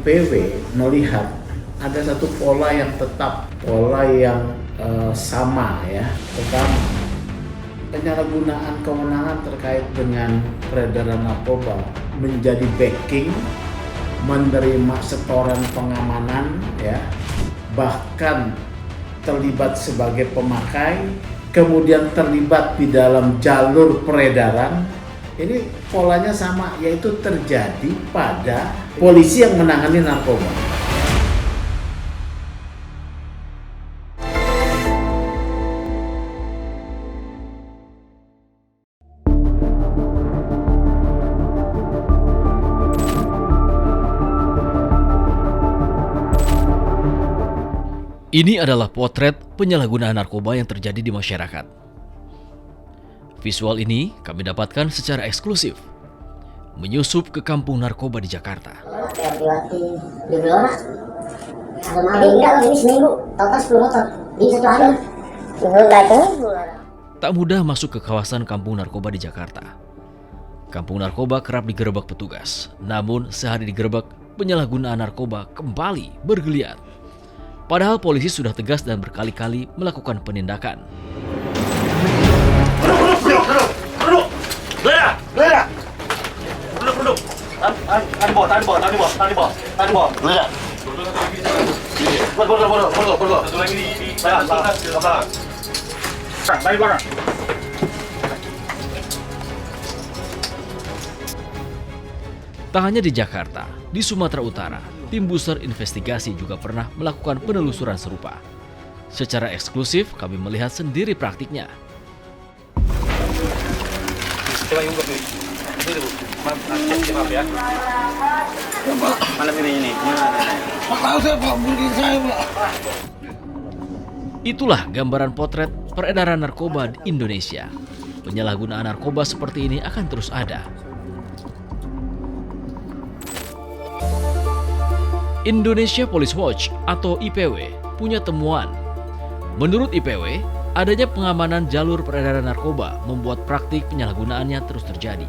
IPW melihat ada satu pola yang tetap, pola yang sama ya, tentang penyalahgunaan kewenangan terkait dengan peredaran narkoba menjadi backing, menerima setoran pengamanan ya, bahkan terlibat sebagai pemakai, kemudian terlibat di dalam jalur peredaran. Ini polanya sama, yaitu terjadi pada polisi yang menangani narkoba. Ini adalah potret penyalahgunaan narkoba yang terjadi di masyarakat. Visual ini kami dapatkan secara eksklusif, menyusup ke kampung narkoba di Jakarta. Tak mudah masuk ke kawasan kampung narkoba di Jakarta. Kampung narkoba kerap digerebek petugas, namun sehari digerebek, penyalahgunaan narkoba kembali bergeliat. Padahal polisi sudah tegas dan berkali-kali melakukan penindakan. Tak hanya di Jakarta, di Sumatera Utara, tim Buser Investigasi juga pernah melakukan penelusuran serupa. Secara eksklusif, kami melihat sendiri praktiknya. Itulah gambaran potret peredaran narkoba di Indonesia. Penyalahgunaan narkoba seperti ini akan terus ada. Indonesia Police Watch atau IPW punya temuan. Menurut IPW, adanya pengamanan jalur peredaran narkoba membuat praktik penyalahgunaannya terus terjadi.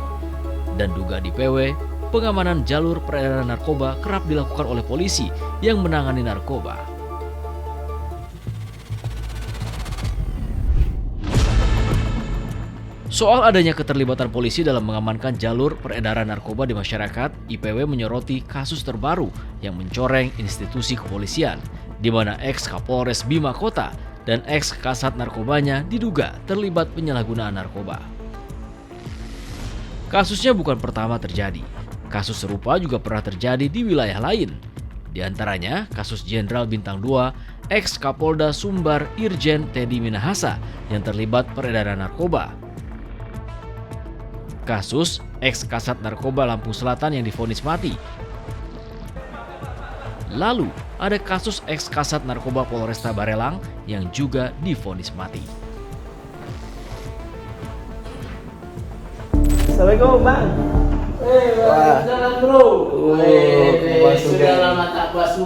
Dan duga di IPW, pengamanan jalur peredaran narkoba kerap dilakukan oleh polisi yang menangani narkoba. Soal adanya keterlibatan polisi dalam mengamankan jalur peredaran narkoba di masyarakat, IPW menyoroti kasus terbaru yang mencoreng institusi kepolisian, di mana ex-Kapolres Bima Kota dan ex-Kasat Narkobanya diduga terlibat penyalahgunaan narkoba. Kasusnya bukan pertama terjadi. Kasus serupa juga pernah terjadi di wilayah lain. Di antaranya kasus Jenderal Bintang 2, ex-Kapolda Sumbar Irjen Teddy Minahasa yang terlibat peredaran narkoba. Kasus ex-Kasat Narkoba Lampung Selatan yang divonis mati. Lalu, ada kasus ex-Kasat Narkoba Polresta Barelang yang juga divonis mati. Assalamualaikum, Bang. Jalan bro. Sudah lama tak basuh.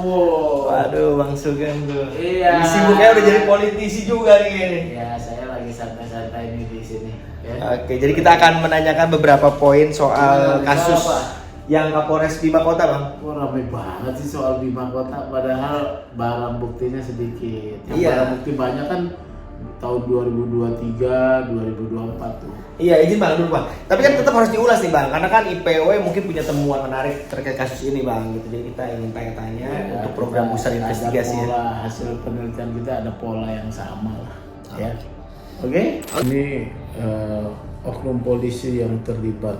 Waduh, Bang Sugeng tuh. Iya. Sibuknya udah jadi politisi juga nih. Ya, saya lagi santai-santai nih di sini. Ya. Oke, jadi kita akan menanyakan beberapa poin soal kasus apa? yang Kapolres Bima Kota, Bang. Wah, ramai banget sih soal Bima Kota, padahal barang buktinya sedikit. Yang Iya. barang bukti banyak kan tahun 2023, 2024 tuh. Iya, izin Bang dulu, Bang. Tapi kan tetap harus diulas nih, Bang, karena kan IPW mungkin punya temuan menarik terkait kasus ini, Bang. Gitu. Jadi kita ingin tanya-tanya untuk program Buser Investigasi. Ada pola, hasil penelitian kita ada pola yang sama lah. Ya. Oke. Ini oknum polisi yang terlibat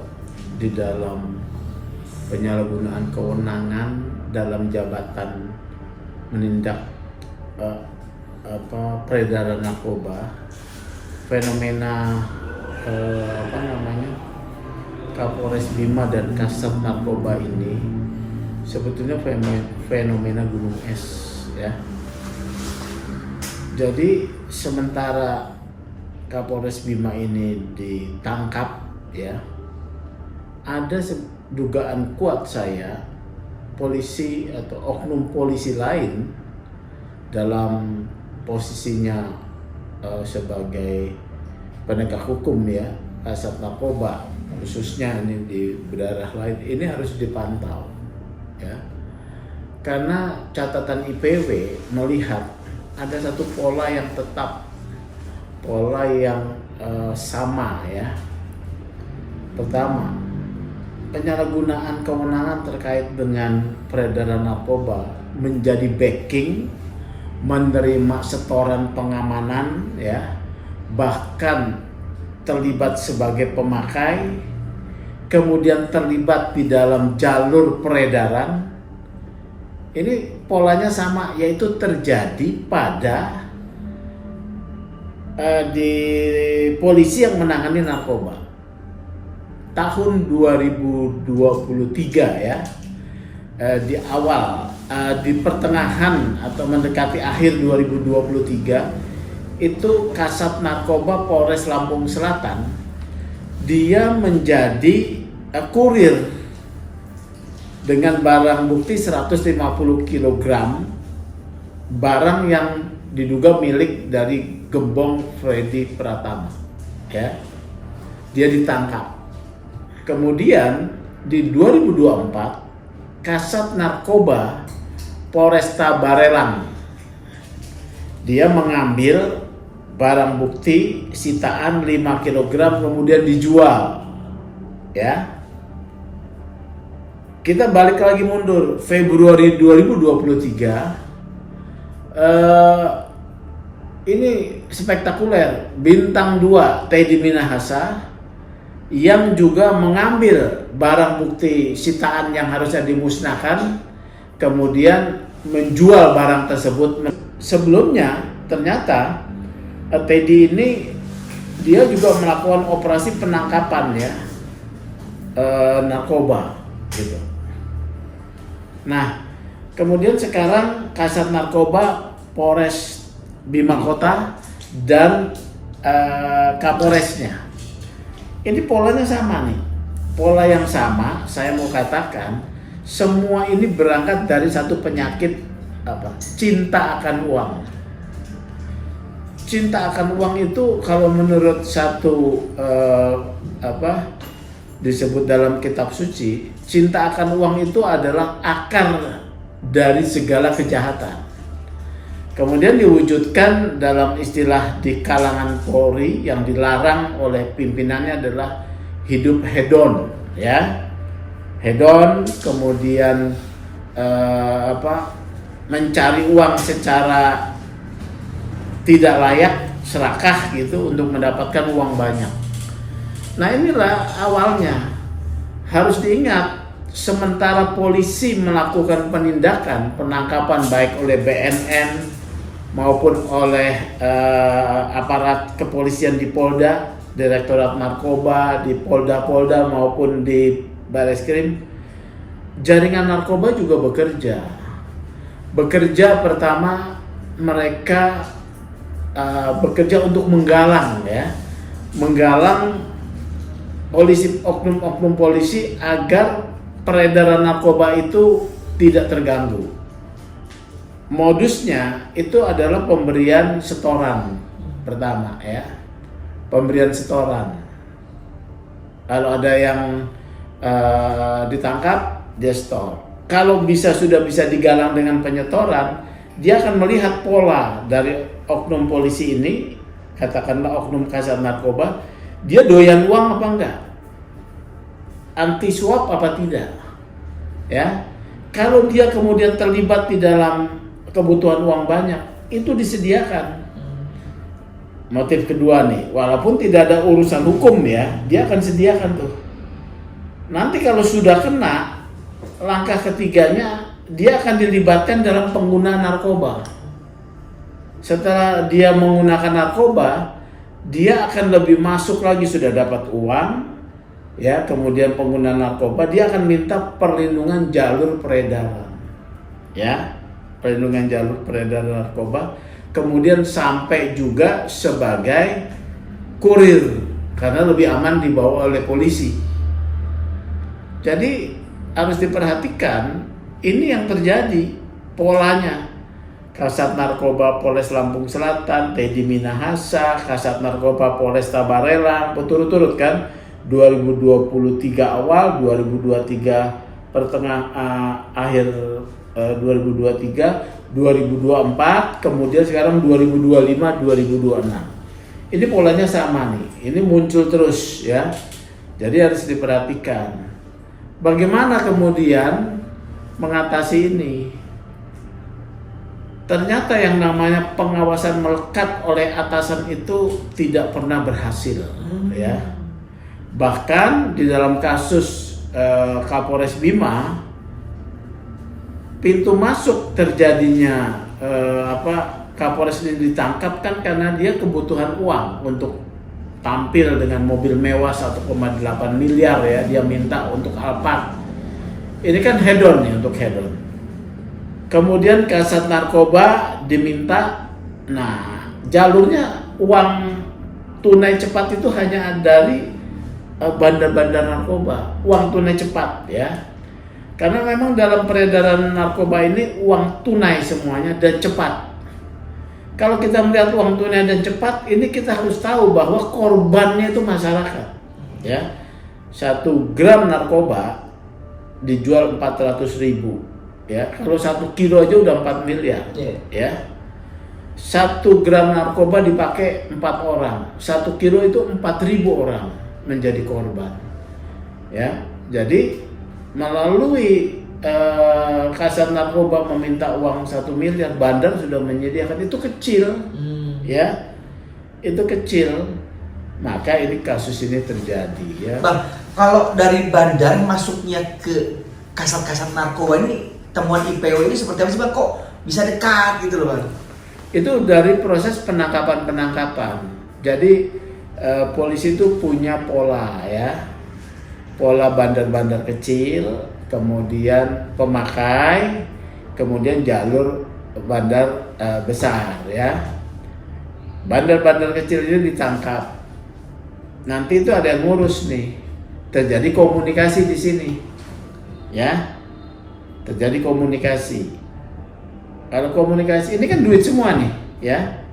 di dalam penyalahgunaan kewenangan dalam jabatan menindak peredaran narkoba, fenomena Kapolres Bima dan Kasat Narkoba ini sebetulnya fenomena gunung es ya. Jadi sementara Kapolres Bima ini ditangkap ya, ada dugaan kuat saya polisi atau oknum polisi lain dalam posisinya sebagai penegak hukum ya, Kasat Narkoba khususnya ini di daerah lain ini harus dipantau ya. Karena catatan IPW melihat ada satu pola yang tetap, pola yang sama ya. Pertama, penyalahgunaan kewenangan terkait dengan peredaran narkoba menjadi backing, menerima setoran pengamanan ya, bahkan terlibat sebagai pemakai, kemudian terlibat di dalam jalur peredaran. Ini polanya sama, yaitu terjadi pada di polisi yang menangani narkoba. Tahun 2023 ya, di awal, di pertengahan atau mendekati akhir 2023, itu Kasat Narkoba Polres Lampung Selatan, dia menjadi kurir dengan barang bukti 150 kg barang yang diduga milik dari Gembong Freddy Pratama ya. Dia ditangkap. Kemudian di 2024 Kasat Narkoba Polresta Barelang, dia mengambil barang bukti sitaan 5 kg kemudian dijual ya. Kita balik lagi mundur, Februari 2023, ini spektakuler. Bintang 2 Teddy Minahasa yang juga mengambil barang bukti sitaan yang harusnya dimusnahkan, kemudian menjual barang tersebut. Sebelumnya ternyata Teddy ini dia juga melakukan operasi penangkapan ya, narkoba gitu. Nah, kemudian sekarang Kasat Narkoba Polres Bima Kota dan Kapolresnya, ini polanya sama nih. Pola yang sama, saya mau katakan semua ini berangkat dari satu penyakit apa? Cinta akan uang. Cinta akan uang itu kalau menurut satu disebut dalam kitab suci, cinta akan uang itu adalah akar dari segala kejahatan. Kemudian diwujudkan dalam istilah di kalangan Polri yang dilarang oleh pimpinannya adalah hidup hedon, ya. Hedon, kemudian mencari uang secara tidak layak, serakah gitu untuk mendapatkan uang banyak. Nah, inilah awalnya. Harus diingat, sementara polisi melakukan penindakan, penangkapan baik oleh BNN maupun oleh aparat kepolisian di Polda, Direktorat Narkoba, di Polda-Polda maupun di Bareskrim, jaringan narkoba juga bekerja. Bekerja pertama, mereka bekerja untuk menggalang ya, menggalang polisi, oknum-oknum polisi agar peredaran narkoba itu tidak terganggu. Modusnya itu adalah pemberian setoran pertama ya, pemberian setoran. Kalau ada yang ditangkap, dia setor. Kalau sudah bisa digalang dengan penyetoran, dia akan melihat pola dari oknum polisi ini, katakanlah oknum Kasat Narkoba, dia doyan uang apa enggak, anti suap apa tidak, ya. Kalau dia kemudian terlibat di dalam kebutuhan uang banyak, itu disediakan. Motif kedua nih, walaupun tidak ada urusan hukum ya, dia akan sediakan tuh. Nanti kalau sudah kena, langkah ketiganya dia akan dilibatkan dalam penggunaan narkoba. Setelah dia menggunakan narkoba, dia akan lebih masuk lagi, sudah dapat uang ya, kemudian pengguna narkoba, dia akan minta perlindungan jalur peredaran ya, perlindungan jalur peredaran narkoba, kemudian sampai juga sebagai kurir karena lebih aman dibawa oleh polisi. Jadi harus diperhatikan ini yang terjadi polanya. Kasat Narkoba Polres Lampung Selatan, Teddy Minahasa, Kasat Narkoba Polresta Barelang, berturut-turut kan, 2023 awal, 2023 akhir 2023, 2024, kemudian sekarang 2025, 2026. Ini polanya sama nih, ini muncul terus ya. Jadi harus diperhatikan. Bagaimana kemudian mengatasi ini? Ternyata yang namanya pengawasan melekat oleh atasan itu tidak pernah berhasil, ya. Bahkan di dalam kasus Kapolres Bima, pintu masuk terjadinya Kapolres ini ditangkap kan karena dia kebutuhan uang untuk tampil dengan mobil mewah 1,8 miliar ya, dia minta untuk Alphard. Ini kan hedon ya, untuk hedon. Kemudian Kasat Narkoba diminta, nah jalurnya uang tunai cepat itu hanya dari bandar-bandar narkoba, uang tunai cepat ya. Karena memang dalam peredaran narkoba ini uang tunai semuanya dan cepat. Kalau kita melihat uang tunai dan cepat, ini kita harus tahu bahwa korbannya itu masyarakat. Ya, 1 gram narkoba dijual 400.000. Ya, kalau 1 kilo aja udah 4 miliar. Ya, 1 gram narkoba dipakai 4 orang, 1 kilo itu 4.000 orang menjadi korban. Ya, jadi melalui Kasat Narkoba meminta uang 1 miliar, bandar sudah menyediakan, itu kecil, ya, itu kecil, maka ini kasus ini terjadi, ya. Bang, kalau dari bandar masuknya ke kasat-kasat narkoba ini, temuan IPW ini seperti apa sih Bang? Kok bisa dekat gitu loh Bang? Itu dari proses penangkapan. Jadi polisi itu punya pola ya, pola bandar-bandar kecil, kemudian pemakai, kemudian jalur bandar besar ya. Bandar-bandar kecil ini ditangkap. Nanti itu ada yang ngurus nih. Terjadi komunikasi di sini. Ya. Terjadi komunikasi. Kalau komunikasi ini kan duit semua nih, ya.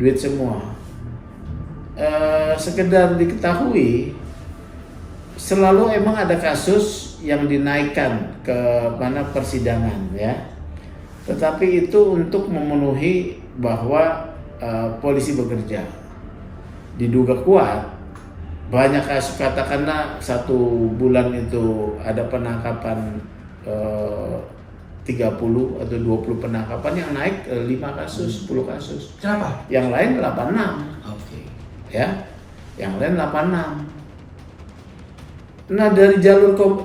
Duit semua. Sekedar diketahui, selalu emang ada kasus yang dinaikkan ke mana persidangan ya. Tetapi itu untuk memenuhi bahwa polisi bekerja. Diduga kuat, banyak kasus, katakanlah 1 bulan itu ada penangkapan 30 atau 20 penangkapan, yang naik 5 kasus, 10 kasus. Kenapa? Yang lain 86. Oke. Ya. Yang lain 86. Nah,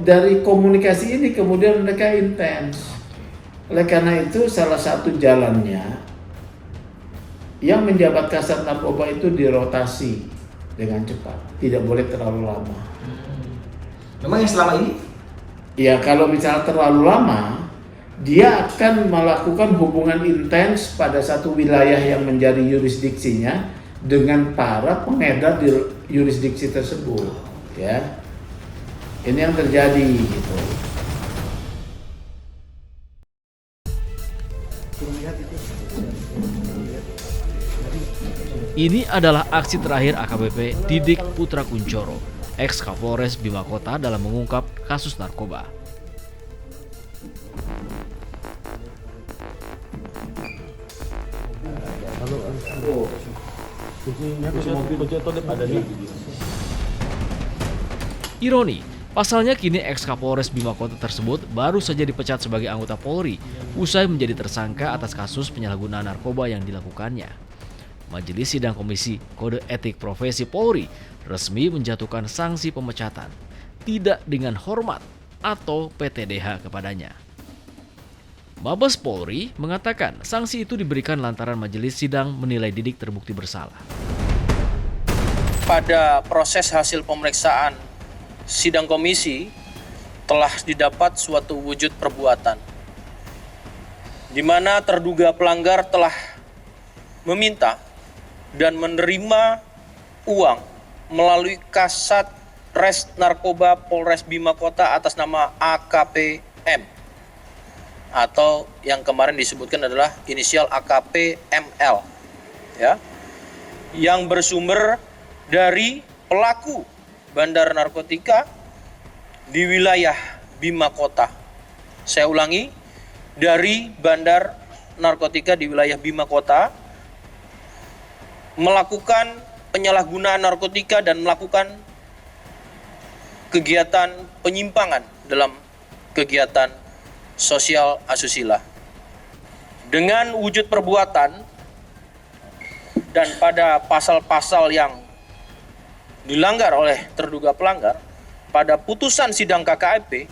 dari komunikasi ini kemudian mereka intens. Oleh karena itu salah satu jalannya yang menjabat Kasat Narkoba itu dirotasi dengan cepat, tidak boleh terlalu lama. Memang yang selama ini? Ya, kalau misalnya terlalu lama, dia akan melakukan hubungan intens pada satu wilayah yang menjadi yurisdiksinya dengan para pengedar di yurisdiksi tersebut, ya. Ini yang terjadi gitu. Ini adalah aksi terakhir AKBP Didik Putra Kuncoro, ex Kapolres Bima Kota, dalam mengungkap kasus narkoba. Ironi, pasalnya kini ex Kapolres Bima Kota tersebut baru saja dipecat sebagai anggota Polri usai menjadi tersangka atas kasus penyalahgunaan narkoba yang dilakukannya. Majelis Sidang Komisi Kode Etik Profesi Polri resmi menjatuhkan sanksi pemecatan tidak dengan hormat atau PTDH kepadanya. Mabes Polri mengatakan sanksi itu diberikan lantaran majelis sidang menilai Didik terbukti bersalah. Pada proses hasil pemeriksaan sidang komisi telah didapat suatu wujud perbuatan di mana terduga pelanggar telah meminta dan menerima uang melalui Kasat Res Narkoba Polres Bima Kota atas nama AKP M, atau yang kemarin disebutkan adalah inisial AKP ML, ya, yang bersumber dari pelaku bandar narkotika di wilayah Bima Kota. Saya ulangi, dari bandar narkotika di wilayah Bima Kota melakukan penyalahgunaan narkotika dan melakukan kegiatan penyimpangan dalam kegiatan sosial asusila. Dengan wujud perbuatan dan pada pasal-pasal yang dilanggar oleh terduga pelanggar, pada putusan sidang KKIP,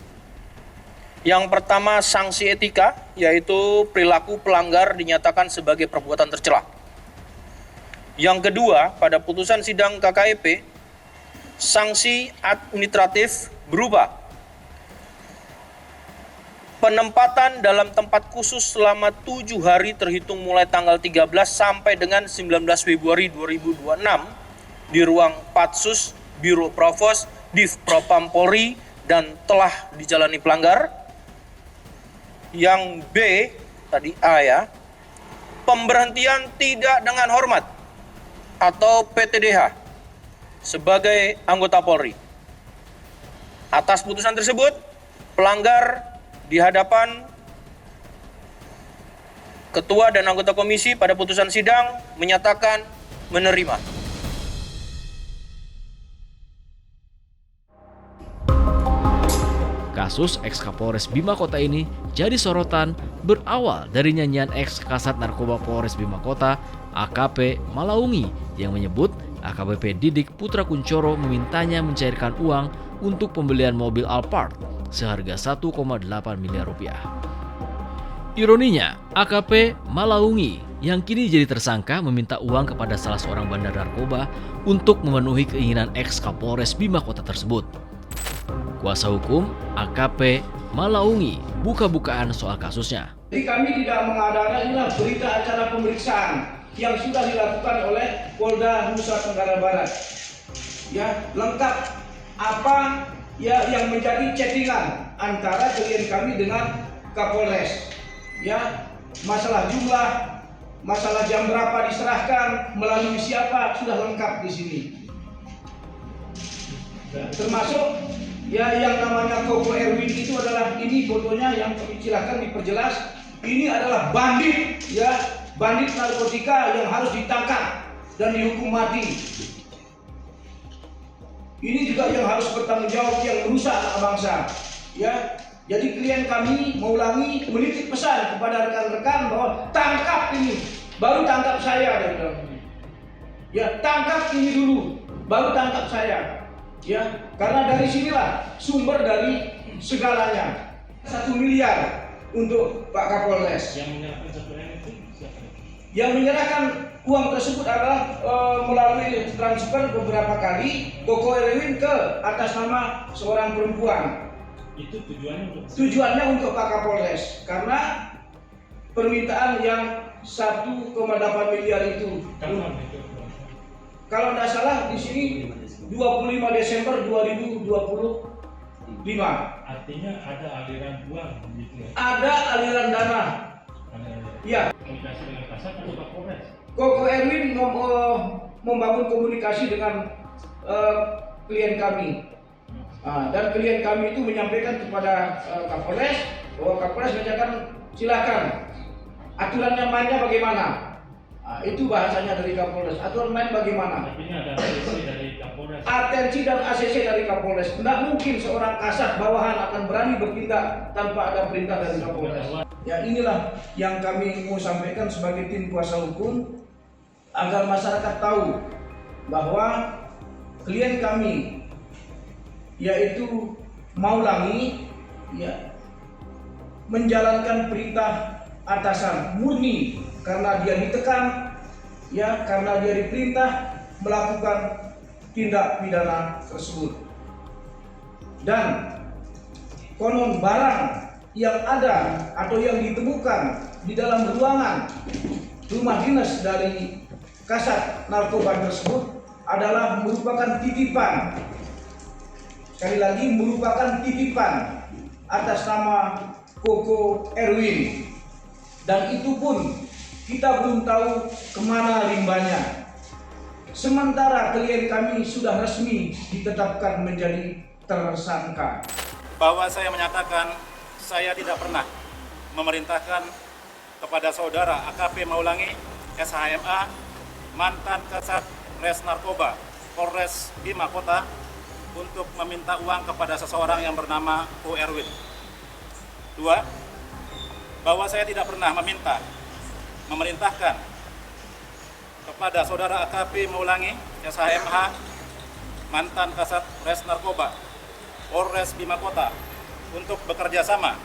yang pertama sanksi etika, yaitu perilaku pelanggar dinyatakan sebagai perbuatan tercela. Yang kedua, pada putusan sidang KKIP, sanksi administratif berupa penempatan dalam tempat khusus selama 7 hari terhitung mulai tanggal 13 sampai dengan 19 Februari 2026 di ruang Patsus Biro Provos Div Propam Polri dan telah dijalani pelanggar. Yang B, tadi A ya, pemberhentian tidak dengan hormat atau PTDH sebagai anggota Polri. Atas putusan tersebut, pelanggar di hadapan ketua dan anggota komisi pada putusan sidang menyatakan menerima. Kasus ex-Kapolres Bima Kota ini jadi sorotan berawal dari nyanyian ex-Kasat Narkoba Polres Bima Kota AKP Malaungi yang menyebut AKBP Didik Putra Kuncoro memintanya mencairkan uang untuk pembelian mobil Alphard seharga 1,8 miliar rupiah. Ironinya, AKP Malaungi yang kini jadi tersangka meminta uang kepada salah seorang bandar narkoba untuk memenuhi keinginan ex-Kapolres Bima Kota tersebut. Kuasa hukum AKP Malaungi buka-bukaan soal kasusnya. Jadi kami tidak mengadakan inilah berita acara pemeriksaan yang sudah dilakukan oleh Polda Nusa Tenggara Barat. Ya, lengkap apa ya yang menjadi chattingan antara klien kami dengan Kapolres. Ya, masalah jumlah, masalah jam berapa diserahkan, melalui siapa sudah lengkap di sini. Ya, termasuk ya yang namanya Koko Erwin itu adalah ini fotonya yang silahkan diperjelas. Ini adalah bandit ya, bandit narkotika yang harus ditangkap dan dihukum mati. Ini juga yang harus bertanggung jawab yang merusak anak bangsa. Ya, jadi klien kami mengulangi menitip pesan kepada rekan-rekan bahwa tangkap ini, baru tangkap saya. Ya, tangkap ini dulu, baru tangkap saya. Ya, karena dari sinilah sumber dari segalanya. 1 miliar untuk Pak Kapolres. Yang menyerahkan uang tersebut adalah melalui transfer beberapa kali Koko Erwin ke atas nama seorang perempuan. Itu tujuannya untuk Pak Kapolres karena permintaan yang 1,8 miliar itu. Kalau tidak salah di sini 25 Desember 2025. Artinya ada aliran uang gitu ya? Ada aliran dana. Ya. Komunikasi dengan Kasat atau Kapolres? Koko Erwin membangun komunikasi dengan klien kami. Dan klien kami itu menyampaikan kepada Kapolres bahwa Kapolres menyatakan silakan aturannya mainnya bagaimana. Itu bahasanya dari Kapolres. Aturan main bagaimana? Artinya ada atensi dari Kapolres. Atensi dan ACC dari Kapolres. Tidak mungkin seorang kasat bawahan akan berani bertindak tanpa ada perintah dari Kapolres. Ya, inilah yang kami mau sampaikan sebagai tim kuasa hukum agar masyarakat tahu bahwa klien kami yaitu Maulangi ya menjalankan perintah atasan murni karena dia ditekan ya, karena dia diperintah melakukan tindak pidana tersebut. Dan konon barang yang ada atau yang ditemukan di dalam ruangan rumah dinas dari Kasat Narkoba tersebut adalah merupakan titipan. Sekali lagi merupakan titipan atas nama Koko Erwin. Dan itu pun kita belum tahu kemana limbahnya. Sementara klien kami sudah resmi ditetapkan menjadi tersangka. Bahwa saya menyatakan saya tidak pernah memerintahkan kepada saudara AKP Maulangi SHMA, mantan Kasat Res Narkoba Polres Bima Kota, untuk meminta uang kepada seseorang yang bernama Ko Erwin. 2. Bahwa saya tidak pernah memerintahkan kepada saudara AKP Maulangi SHMH, mantan Kasat Res Narkoba Polres Bima Kota, untuk bekerja sama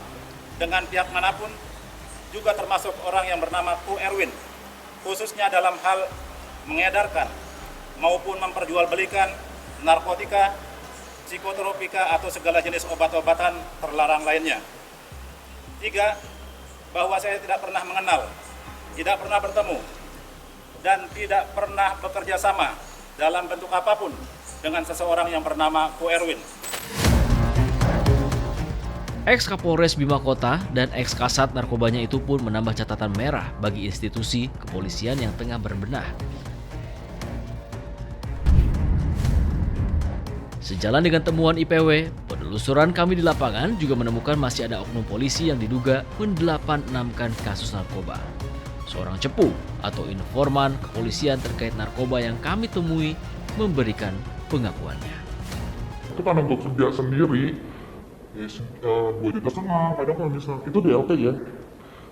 dengan pihak manapun, juga termasuk orang yang bernama Ko Erwin, khususnya dalam hal mengedarkan maupun memperjualbelikan narkotika, psikotropika atau segala jenis obat-obatan terlarang lainnya. 3. Bahwa saya tidak pernah mengenal, tidak pernah bertemu, dan tidak pernah bekerja sama dalam bentuk apapun dengan seseorang yang bernama Ko Erwin. Ex-Kapolres Bima Kota dan ex-Kasat narkobanya itu pun menambah catatan merah bagi institusi kepolisian yang tengah berbenah. Sejalan dengan temuan IPW, penelusuran kami di lapangan juga menemukan masih ada oknum polisi yang diduga mendelapan-enamkan kasus narkoba. Seorang cepu atau informan kepolisian terkait narkoba yang kami temui memberikan pengakuannya. Itu kan untuk kerja sendiri, ya, 2,5 juta, kadang kalau misalnya, itu DLT ya.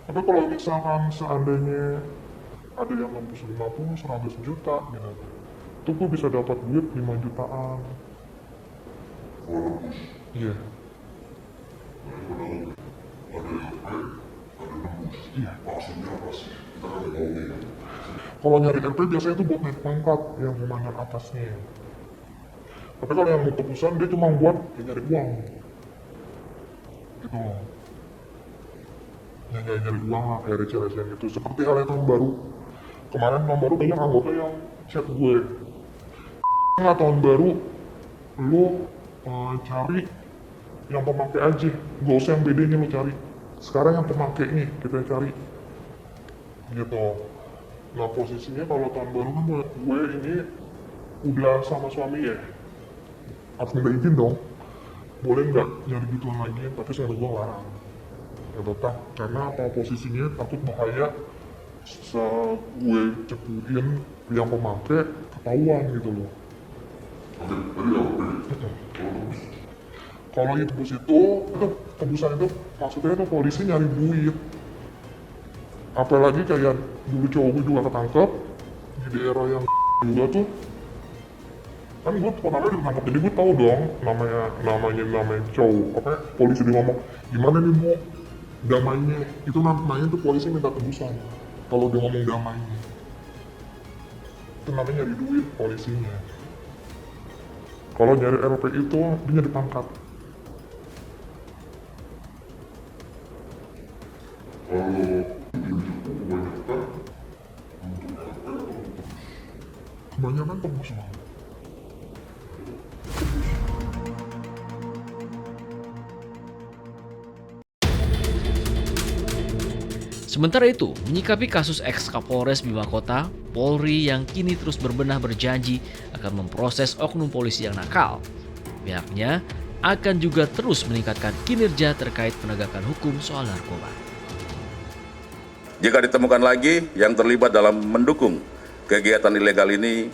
Tapi kalau misalkan seandainya ada yang 50, 100 juta gitu, itu gue bisa dapat duit 5 jutaan. Iya. Iya. Kalau nyari RP biasanya itu buat naik pangkat yang rumahnya atasnya. Tapi kalau yang tebusan dia cuma buat nyari uang. Gitu. Yang nyari uang lah, kayak receh-receh gitu. Seperti halnya tahun baru. Kemarin tahun baru banyak anggota yang chat gue. Nggak, tahun baru lu cari yang pemakai aja, gak usah yang bedanya lu cari. Sekarang yang pemakai nih kita cari. Gitu. Nah posisinya kalau tahun baru kan gue ini udah sama suami ya, harus minta izin dong. Boleh nggak nyari gituan lagi? Tapi saya gue larang. Ya tetap, karena apa, posisinya takut bahaya. Gue cepuin yang pemakai ketahuan gitu loh. Kalau tebus itu tebusan itu maksudnya itu polisi nyari duit. Apalagi kayak dulu cowok gue juga ketangkep di daerah yang juga tuh. Kan gue pertama ditangkap, jadi gue tahu dong namanya cowok. Apa polisi dia ngomong gimana nih mau damainya? Itu namanya tuh polisi minta tebusan. Kalau dia ngomong damainya, itu namanya nyari duit polisinya. Kalau nyari RP itu dia nyari pangkat. Kebanyakan tebus banget. Sementara itu, menyikapi kasus ex-Kapolres Bima Kota, Polri yang kini terus berbenah berjanji akan memproses oknum polisi yang nakal. Pihaknya akan juga terus meningkatkan kinerja terkait penegakan hukum soal narkoba. Jika ditemukan lagi yang terlibat dalam mendukung kegiatan ilegal ini,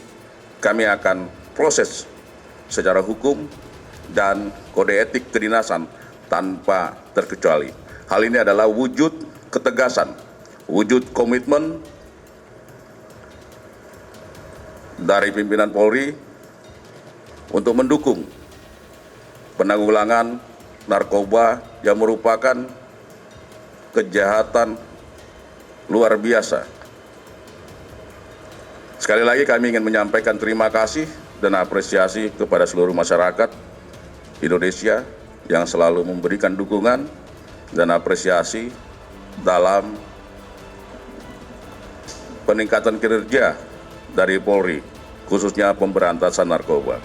kami akan proses secara hukum dan kode etik kedinasan tanpa terkecuali. Hal ini adalah wujud ketegasan, wujud komitmen dari pimpinan Polri untuk mendukung penanggulangan narkoba yang merupakan kejahatan luar biasa. Sekali lagi kami ingin menyampaikan terima kasih dan apresiasi kepada seluruh masyarakat Indonesia yang selalu memberikan dukungan dan apresiasi dalam peningkatan kinerja dari Polri, khususnya pemberantasan narkoba.